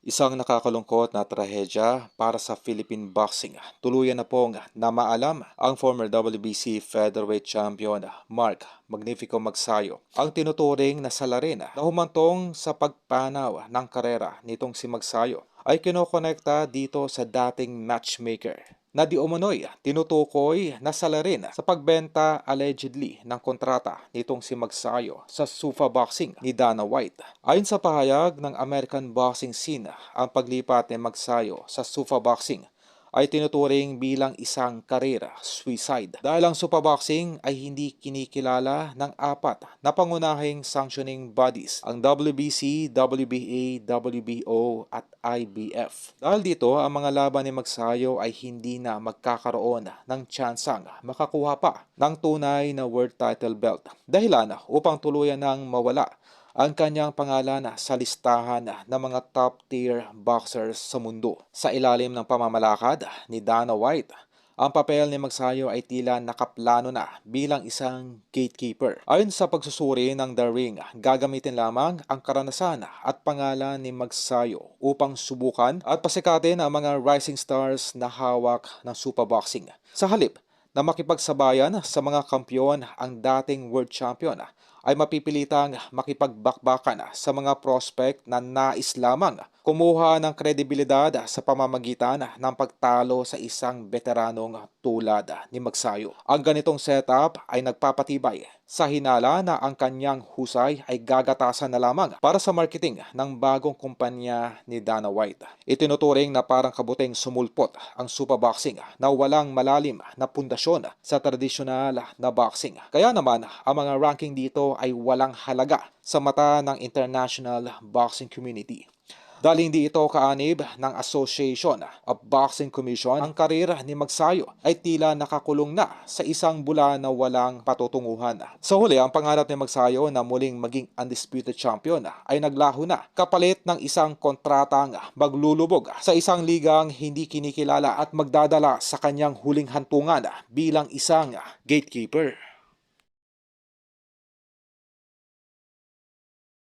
Isang nakakalungkot na trahedya para sa Philippine boxing. Tuluyan na pong namaalam ang former WBC featherweight champion Mark Magnifico Magsayo. Ang tinuturing na salarin na humantong sa pagpanaw ng karera nitong si Magsayo ay kinokonekta dito sa dating matchmaker na di umano'y tinutukoy na salarin sa pagbenta allegedly ng kontrata nitong si Magsayo sa Sufa Boxing ni Dana White. Ayon sa pahayag ng American Boxing Scene, ang paglipat ni Magsayo sa Sufa Boxing ay tinuturing bilang isang karera suicide dahil ang Supa Boxing ay hindi kinikilala ng apat na pangunahing sanctioning bodies, ang WBC, WBA, WBO at IBF. Dahil dito, ang mga laban ni Magsayo ay hindi na magkakaroon ng tsansang makakuha pa ng tunay na world title belt, dahilan upang tuluyan ng mawala ang kanyang pangalan sa listahan ng mga top-tier boxers sa mundo. Sa ilalim ng pamamalakad ni Dana White, ang papel ni Magsayo ay tila nakaplano na bilang isang gatekeeper. Ayon sa pagsusuri ng The Ring, gagamitin lamang ang karanasan at pangalan ni Magsayo upang subukan at pasikatin ang mga rising stars na hawak ng Supa Boxing. Sa halip na makipagsabayan sa mga kampiyon, ang dating world champion ay mapipilitang makipagbakbakan sa mga prospect na nais lamang kumuha ng kredibilidad sa pamamagitan ng pagtalo sa isang veteranong tulad ni Magsayo. Ang ganitong setup ay nagpapatibay sa hinala na ang kanyang husay ay gagatasan na lamang para sa marketing ng bagong kumpanya ni Dana White. Itinuturing na parang kabuting sumulpot ang Supa Boxing na walang malalim na pundasyon sa tradisyonal na boxing. Kaya naman ang mga ranking dito ay walang halaga sa mata ng international boxing community. Dahil hindi ito kaanib ng Association of Boxing Commission, ang karir ni Magsayo ay tila nakakulong na sa isang bula na walang patutunguhan. Sa huli, ang pangarap ni Magsayo na muling maging undisputed champion ay naglaho na kapalit ng isang kontratang maglulubog sa isang ligang hindi kinikilala at magdadala sa kanyang huling hantungan bilang isang gatekeeper.